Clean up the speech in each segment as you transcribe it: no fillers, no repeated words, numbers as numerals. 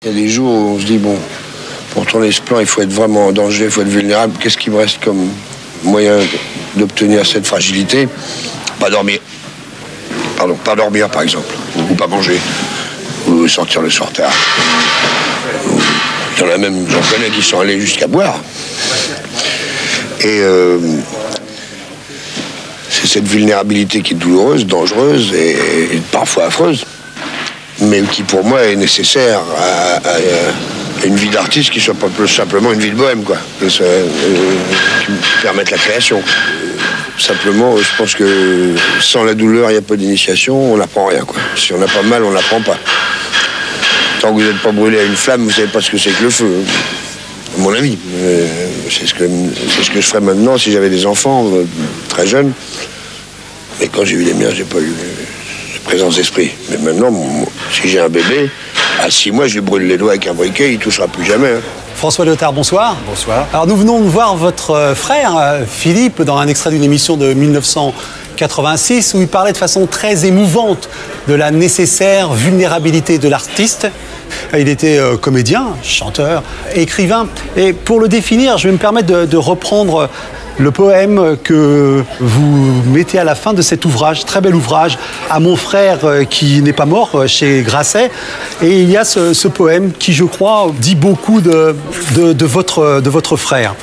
Il y a des jours où on se dit, bon, pour tourner ce plan, il faut être vraiment en danger, il faut être vulnérable. Qu'est-ce qui me reste comme moyen d'obtenir cette fragilité? Pas dormir. Pardon, pas dormir, par exemple. Ou pas manger. Ou sortir le soir tard. Il y en a même, j'en connais, qui sont allés jusqu'à boire. Et c'est cette vulnérabilité qui est douloureuse, dangereuse et parfois affreuse, mais qui pour moi est nécessaire à une vie d'artiste qui soit pas simplement une vie de bohème, quoi. Qui permette la création. Simplement, je pense que sans la douleur, il n'y a pas d'initiation, on n'apprend rien, quoi. Si on n'a pas mal, on n'apprend pas. Tant que vous n'êtes pas brûlé à une flamme, vous ne savez pas ce que c'est que le feu. À mon avis. C'est ce que je ferais maintenant si j'avais des enfants très jeunes. Mais quand j'ai eu les miens, j'ai pas eu de présence d'esprit. Mais maintenant, si j'ai un bébé, à 6 mois, je lui brûle les doigts avec un briquet, il ne touchera plus jamais. Hein. François Léotard, bonsoir. Bonsoir. Alors nous venons de voir votre frère, Philippe, dans un extrait d'une émission de 1986 où il parlait de façon très émouvante de la nécessaire vulnérabilité de l'artiste. Il était comédien, chanteur, écrivain. Et pour le définir, je vais me permettre de reprendre le poème que vous mettez à la fin de cet ouvrage, très bel ouvrage, à mon frère qui n'est pas mort, chez Grasset. Et il y a ce poème qui, je crois, dit beaucoup de votre frère.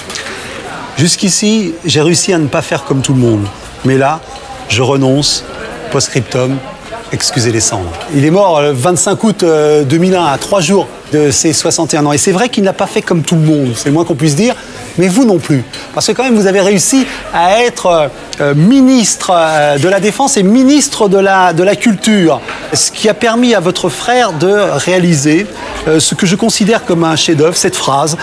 Jusqu'ici, j'ai réussi à ne pas faire comme tout le monde. Mais là, je renonce, post-scriptum, excusez les cendres. Il est mort le 25 août 2001, à 3 jours de ses 61 ans. Et c'est vrai qu'il n'a pas fait comme tout le monde, c'est le moins qu'on puisse dire, mais vous non plus. Parce que quand même, vous avez réussi à être ministre de la Défense et ministre de la Culture. Ce qui a permis à votre frère de réaliser ce que je considère comme un chef-d'œuvre, cette phrase.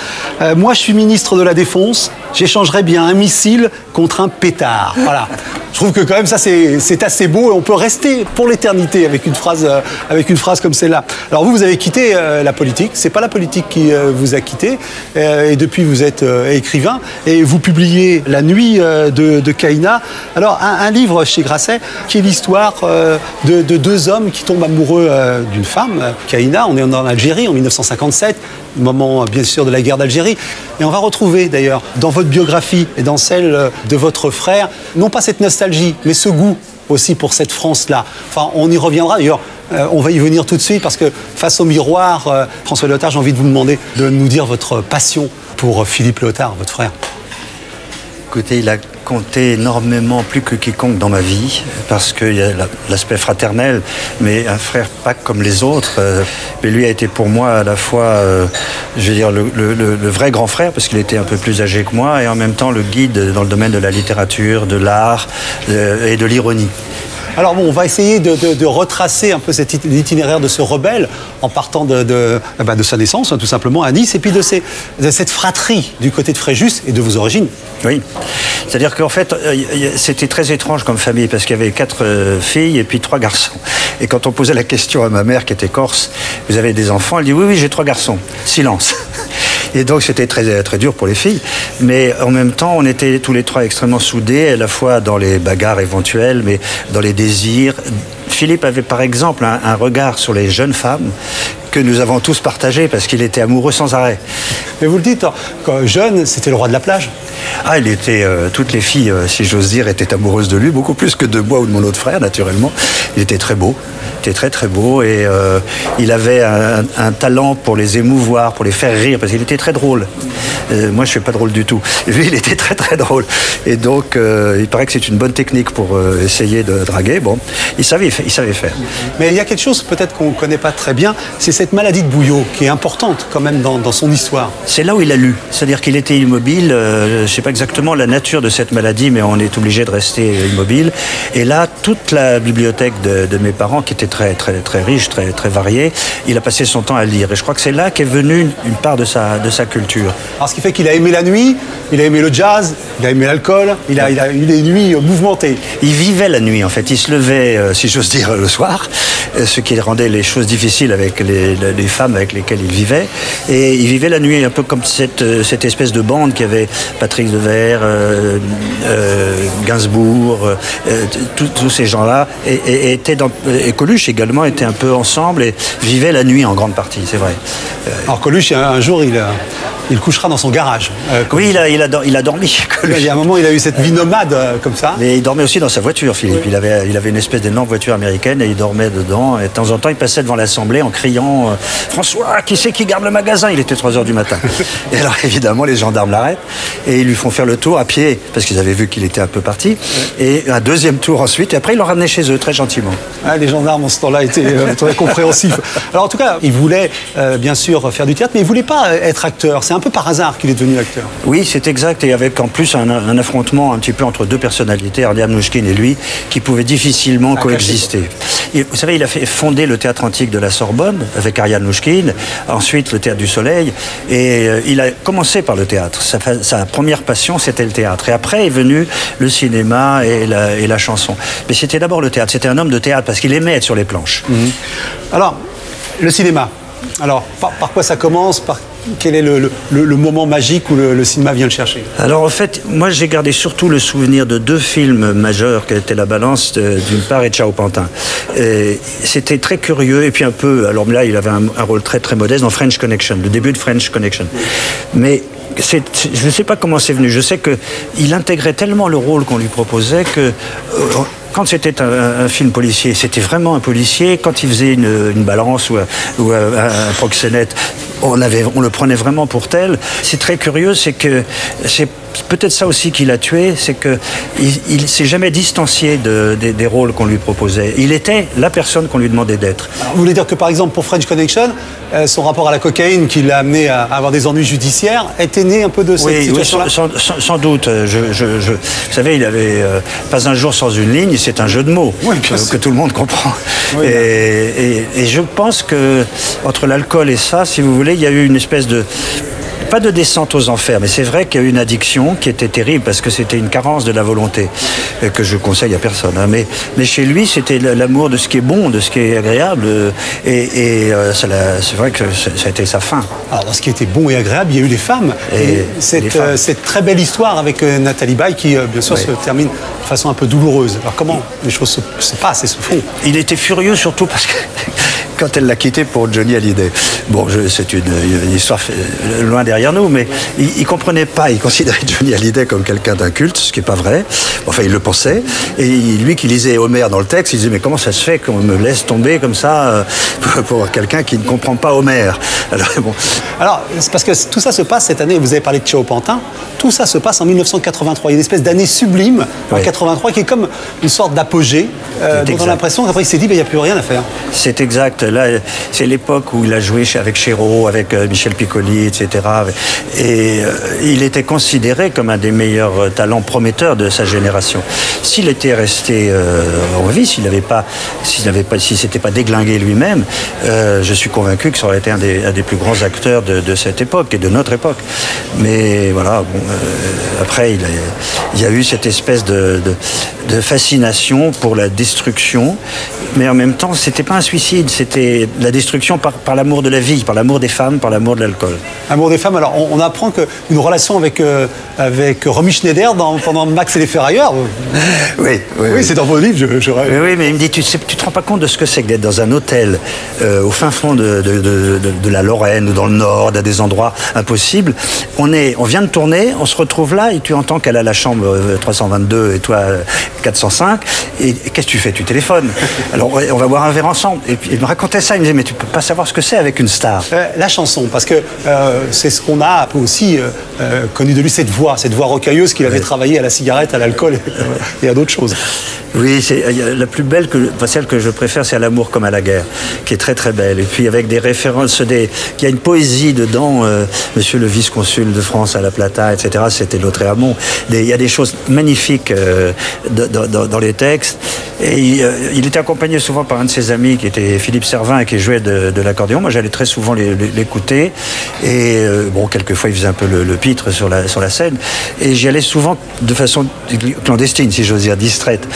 Moi, je suis ministre de la Défense, j'échangerais bien un missile contre un pétard. Voilà. Je trouve que quand même ça c'est assez beau et on peut rester pour l'éternité avec une phrase comme celle-là. Alors vous avez quitté la politique, c'est pas la politique qui vous a quitté et depuis vous êtes écrivain et vous publiez La Nuit de Caïna. Alors un livre chez Grasset qui est l'histoire de 2 hommes qui tombent amoureux d'une femme, Caïna. On est en Algérie en 1957. Moment bien sûr de la guerre d'Algérie. Et on va retrouver d'ailleurs dans votre biographie et dans celle de votre frère, non pas cette nostalgie, mais ce goût aussi pour cette France-là. Enfin, on y reviendra d'ailleurs, on va y venir tout de suite parce que face au miroir, François Léotard, j'ai envie de vous demander de nous dire votre passion pour Philippe Léotard, votre frère. Écoutez, il a compté énormément, plus que quiconque dans ma vie, parce qu'il y a l'aspect fraternel, mais un frère pas comme les autres. Mais lui a été pour moi à la fois, je veux dire, le vrai grand frère, parce qu'il était un peu plus âgé que moi, et en même temps le guide dans le domaine de la littérature, de l'art et de l'ironie. Alors bon, on va essayer de retracer un peu l'itinéraire de ce rebelle en partant de sa naissance, hein, tout simplement, à Nice, et puis de cette fratrie du côté de Fréjus et de vos origines. Oui, c'est-à-dire qu'en fait, c'était très étrange comme famille, parce qu'il y avait 4 filles et puis 3 garçons. Et quand on posait la question à ma mère, qui était corse, vous avez des enfants? Elle dit oui, oui, j'ai 3 garçons. Silence. Et donc c'était très, très dur pour les filles, mais en même temps on était tous les 3 extrêmement soudés, à la fois dans les bagarres éventuelles, mais dans les désirs. Philippe avait par exemple un regard sur les jeunes femmes que nous avons tous partagé parce qu'il était amoureux sans arrêt. Mais vous le dites, quand jeune, c'était le roi de la plage. Ah, il était, toutes les filles, si j'ose dire, étaient amoureuses de lui, beaucoup plus que de moi ou de mon autre frère, naturellement. Il était très beau, il était très très beau, et il avait un talent pour les émouvoir, pour les faire rire, parce qu'il était très drôle. Moi, je ne suis pas drôle du tout. Lui, il était très très drôle. Et donc, il paraît que c'est une bonne technique pour essayer de draguer. Bon, il savait faire. Mais il y a quelque chose peut-être qu'on ne connaît pas très bien, c'est cette maladie de Bouillot, qui est importante quand même dans son histoire. C'est là où il a lu. C'est-à-dire qu'il était immobile. Je ne sais pas exactement la nature de cette maladie, mais on est obligé de rester immobile. Et là, toute la bibliothèque de mes parents, qui était très, très, très riche, très, très variée, il a passé son temps à lire. Et je crois que c'est là qu'est venue une part de sa culture. Alors, ce qui fait qu'il a aimé la nuit, il a aimé le jazz, il a aimé l'alcool, il a eu des nuits mouvementées. Il vivait la nuit, en fait. Il se levait, si j'ose dire, le soir, ce qui rendait les choses difficiles avec les femmes avec lesquelles il vivait. Et il vivait la nuit, un peu comme cette espèce de bande qui avait Patrick Devers, Gainsbourg, tous ces gens-là. Et Coluche également était un peu ensemble et vivait la nuit en grande partie, c'est vrai. Alors Coluche, un jour, il couchera dans son garage. Oui, il a dormi. Coluche. Il y a un moment, il a eu cette vie nomade comme ça. Mais il dormait aussi dans sa voiture, Philippe. Oui. Il avait une espèce d'énorme voiture américaine et il dormait dedans. Et de temps en temps, il passait devant l'Assemblée en criant François, qui c'est qui garde le magasin? Il était 3h du matin. Et alors, évidemment, les gendarmes l'arrêtent et ils lui font faire le tour à pied parce qu'ils avaient vu qu'il était un peu parti. Et un deuxième tour ensuite. Et après, ils l'ont ramené chez eux, très gentiment. Ah, les gendarmes, en ce temps-là, étaient très compréhensifs. Alors, en tout cas, il voulait, bien sûr, faire du théâtre, mais il ne voulait pas être acteur. C'est un peu par hasard qu'il est devenu acteur. Oui, c'est exact. Et avec en plus un affrontement un petit peu entre deux personnalités, Ariane Mnouchkine et lui, qui pouvaient difficilement coexister. Et, vous savez, il a fait fonder le théâtre antique de la Sorbonne avec Ariane Mnouchkine, ensuite le théâtre du Soleil. Et il a commencé par le théâtre. Sa première passion, c'était le théâtre. Et après est venu le cinéma et la chanson. Mais c'était d'abord le théâtre. C'était un homme de théâtre parce qu'il aimait être sur les planches. Mmh. Alors, le cinéma. Alors, par quoi ça commence? Quel est le moment magique où le cinéma vient le chercher? Alors en fait, moi j'ai gardé surtout le souvenir de deux films majeurs qui étaient La Balance d'une part et Ciao Pantin. C'était très curieux et puis un peu, alors là il avait un rôle très très modeste dans French Connection, le début de French Connection. Mais je ne sais pas comment c'est venu, je sais qu'il intégrait tellement le rôle qu'on lui proposait que... Quand c'était un film policier, c'était vraiment un policier. Quand il faisait une balance ou un proxénète, on le prenait vraiment pour tel. C'est très curieux, c'est que c'est peut-être ça aussi qui l'a tué, c'est qu'il s'est jamais distancié des rôles qu'on lui proposait. Il était la personne qu'on lui demandait d'être. Vous voulez dire que par exemple pour French Connection, son rapport à la cocaïne qui l'a amené à avoir des ennuis judiciaires était né un peu de cette situation-là? Oui, sans doute. Vous savez, il avait pas un jour sans une ligne, c'est un jeu de mots que tout le monde comprend. Oui, et je pense que entre l'alcool et ça, si vous voulez, il y a eu une espèce de... Pas de descente aux enfers, mais c'est vrai qu'il y a eu une addiction qui était terrible parce que c'était une carence de la volonté que je conseille à personne. Hein. Mais chez lui, c'était l'amour de ce qui est bon, de ce qui est agréable. C'est vrai que ça a été sa fin. Alors, dans ce qui était bon et agréable, il y a eu les femmes. Et cette très belle histoire avec Nathalie Baye qui, bien sûr, se termine de façon un peu douloureuse. Alors, comment les choses se passent et se font? Il était furieux surtout parce que... quand elle l'a quitté pour Johnny Hallyday. Bon, c'est une histoire loin derrière nous, mais il comprenait pas, il considérait Johnny Hallyday comme quelqu'un d'inculte, ce qui n'est pas vrai. Enfin, il le pensait. Et lui qui lisait Homère dans le texte, il disait, mais comment ça se fait qu'on me laisse tomber comme ça pour quelqu'un qui ne comprend pas Homère? Alors, c'est parce que tout ça se passe cette année, vous avez parlé de Ciao Pantin, tout ça se passe en 1983. Il y a une espèce d'année sublime en 83 qui est comme une sorte d'apogée, dont on a l'impression qu'après il s'est dit, il n'y a plus rien à faire. C'est exact. Là, c'est l'époque où il a joué avec Chéreau, avec Michel Piccoli, etc. Et il était considéré comme un des meilleurs talents prometteurs de sa génération. S'il était resté en vie, s'il s'était pas déglingué lui-même, je suis convaincu que ça aurait été un des plus grands acteurs de cette époque et de notre époque. Mais voilà, après, il y a eu cette espèce de fascination pour la destruction, mais en même temps, c'était pas un suicide, c'était la destruction par l'amour de la vie, par l'amour des femmes, par l'amour de l'alcool. Amour des femmes, alors on apprend qu'une relation avec Romy Schneider pendant Max et les Ferrailleurs. Oui, c'est dans vos livres, Oui, mais il me dit, tu te rends pas compte de ce que c'est que d'être dans un hôtel au fin fond de la Lorraine ou dans le Nord, à des endroits impossibles. On vient de tourner, on se retrouve là et tu entends qu'elle a la chambre 322 et toi 405. Et qu'est-ce que tu fais? Tu téléphones. Alors on va boire un verre ensemble. Et puis il me racontait ça, il me disait, mais tu peux pas savoir ce que c'est avec une star. La chanson, parce que c'est ce qu'on a aussi connu de lui, cette voix rocailleuse qu'il avait travaillé à la cigarette, à l'alcool et à d'autres choses. Oui, la plus belle, celle que je préfère, c'est À l'amour comme à la guerre, qui est très très belle. Et puis avec des références, il y a une poésie dedans, Monsieur le vice-consul de France à La Plata, etc. C'était Lautréamont. Il y a des choses magnifiques dans les textes. Et il était accompagné souvent par un de ses amis qui était Philippe Servin et qui jouait de l'accordéon. Moi, j'allais très souvent l'écouter. Et bon, quelquefois, il faisait un peu le pitre sur la scène. Et j'y allais souvent de façon clandestine, si j'ose dire, discrète,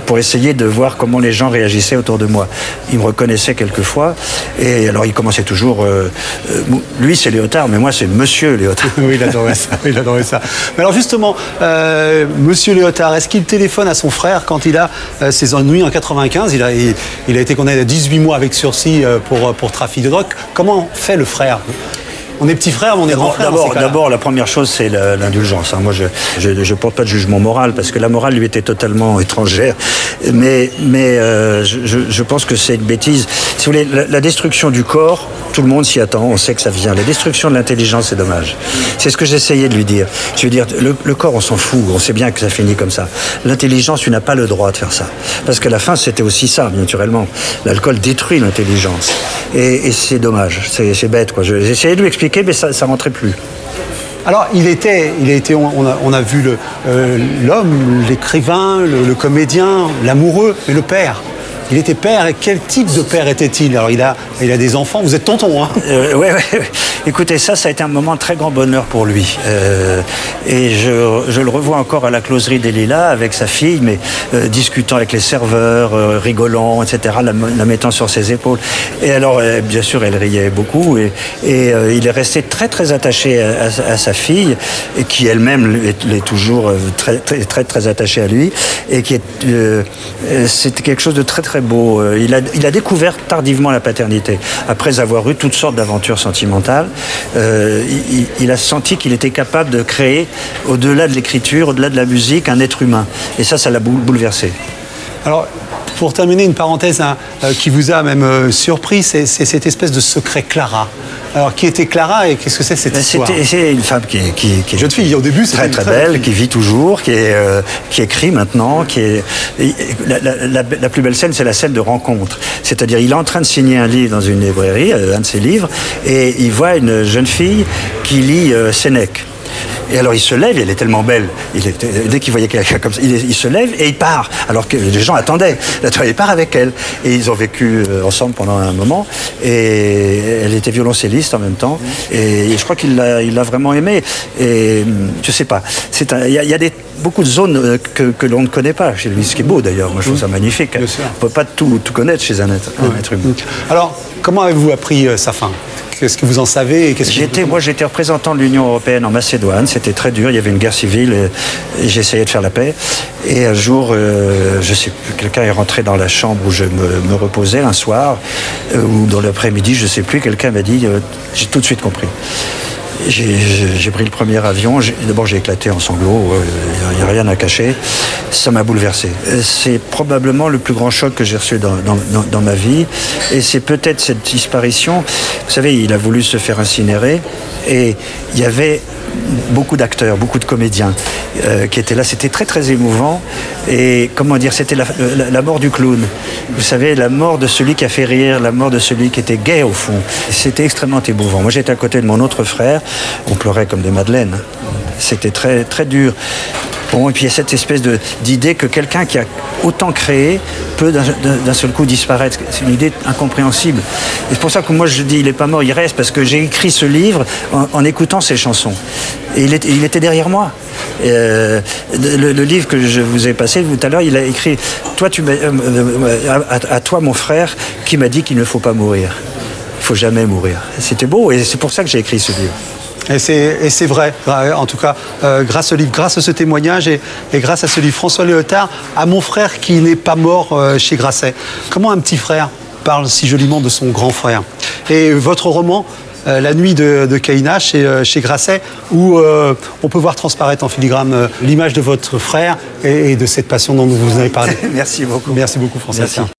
pour essayer de voir comment les gens réagissaient autour de moi. Il me reconnaissait quelquefois. Et alors, il commençait toujours... lui, c'est Léotard, mais moi, c'est Monsieur Léotard. Oui, il adorait ça. Il adorait ça. Mais alors, justement, Monsieur Léotard, est-ce qu'il téléphone à son frère quand il a ses ennuis en 95? Il a été condamné à 18 mois avec sursis pour trafic de drogue. Comment fait le frère? On est petit frère, mais on est grand frère. D'abord, la première chose, c'est l'indulgence. Moi, je porte pas de jugement moral, parce que la morale lui était totalement étrangère. Mais je pense que c'est une bêtise. Si vous voulez, la destruction du corps, tout le monde s'y attend, on sait que ça vient. La destruction de l'intelligence, c'est dommage. C'est ce que j'essayais de lui dire. Je veux dire, le corps, on s'en fout, on sait bien que ça finit comme ça. L'intelligence, tu n'as pas le droit de faire ça. Parce que la fin, c'était aussi ça, naturellement. L'alcool détruit l'intelligence. Et c'est dommage, c'est bête, quoi. J'ai essayé de lui expliquer, mais ça ne rentrait plus. Alors, on a vu l'homme, l'écrivain, le comédien, l'amoureux, mais le père. Il était père, et quel type de père était-il? Alors, il a des enfants, vous êtes tonton, hein? Oui. Écoutez, ça a été un moment de très grand bonheur pour lui. Et je le revois encore à la closerie des Lilas avec sa fille, mais discutant avec les serveurs, rigolant, etc., la mettant sur ses épaules. Et alors, bien sûr, elle riait beaucoup, et il est resté très, très attaché à sa fille, et qui elle-même l'est toujours très, très, très, très attachée à lui, et qui c'était quelque chose de très, très beau. Il a découvert tardivement la paternité, après avoir eu toutes sortes d'aventures sentimentales. Il a senti qu'il était capable de créer, au-delà de l'écriture, au-delà de la musique, un être humain. Et ça l'a bouleversé. Alors, pour terminer, une parenthèse qui vous a même surpris, c'est cette espèce de secret Clara. Alors, qui était Clara et qu'est-ce que c'est cette histoire? C'est une femme qui est jeune fille. Au début, très très belle, qui vit toujours, qui écrit maintenant, la plus belle scène, c'est la scène de rencontre. C'est-à-dire, il est en train de signer un livre dans une librairie, un de ses livres, et il voit une jeune fille qui lit Sénèque. Et alors il se lève, et elle est tellement belle. Dès qu'il voyait quelqu'un comme ça, il se lève et il part. Alors que les gens attendaient. Il part avec elle. Et ils ont vécu ensemble pendant un moment. Et elle était violoncelliste en même temps. Et je crois qu'il l'a vraiment aimée. Et je sais pas. Il y a beaucoup de zones que l'on ne connaît pas chez lui. Ce qui est beau d'ailleurs. Moi je trouve ça magnifique. On ne peut pas tout connaître chez un être humain. Alors, comment avez-vous appris sa fin? Qu'est-ce que vous en savez? Moi, j'étais représentant de l'Union européenne en Macédoine. C'était très dur. Il y avait une guerre civile et j'essayais de faire la paix. Et un jour, je sais plus, quelqu'un est rentré dans la chambre où je me reposais un soir, ou dans l'après-midi, je sais plus. Quelqu'un m'a dit, j'ai tout de suite compris. J'ai pris le premier avion. D'abord, j'ai éclaté en sanglots. Il n'y a rien à cacher. Ça m'a bouleversé. C'est probablement le plus grand choc que j'ai reçu dans ma vie. Et c'est peut-être cette disparition. Vous savez, il a voulu se faire incinérer. Et il y avait beaucoup d'acteurs, beaucoup de comédiens qui étaient là. C'était très, très émouvant. Et comment dire, c'était la mort du clown. Vous savez, la mort de celui qui a fait rire, la mort de celui qui était gai au fond. C'était extrêmement émouvant. Moi, j'étais à côté de mon autre frère. On pleurait comme des madeleines. C'était très, très dur. Bon, et puis il y a cette espèce d'idée que quelqu'un qui a autant créé peut d'un seul coup disparaître. C'est une idée incompréhensible. Et c'est pour ça que moi je dis il n'est pas mort, il reste, parce que j'ai écrit ce livre en écoutant ses chansons. Et il était derrière moi. Le livre que je vous ai passé tout à l'heure, il a écrit à toi mon frère qui m'a dit qu'il ne faut pas mourir. Il ne faut jamais mourir. C'était beau et c'est pour ça que j'ai écrit ce livre. Et c'est vrai, en tout cas, grâce au livre, grâce à ce témoignage et grâce à ce livre. François Léotard, à mon frère qui n'est pas mort chez Grasset. Comment un petit frère parle si joliment de son grand frère? Et votre roman, La nuit de Caïna, chez Grasset, où on peut voir transparaître en filigrane l'image de votre frère et de cette passion dont vous avez parlé. Merci beaucoup. Merci beaucoup, François Léotard.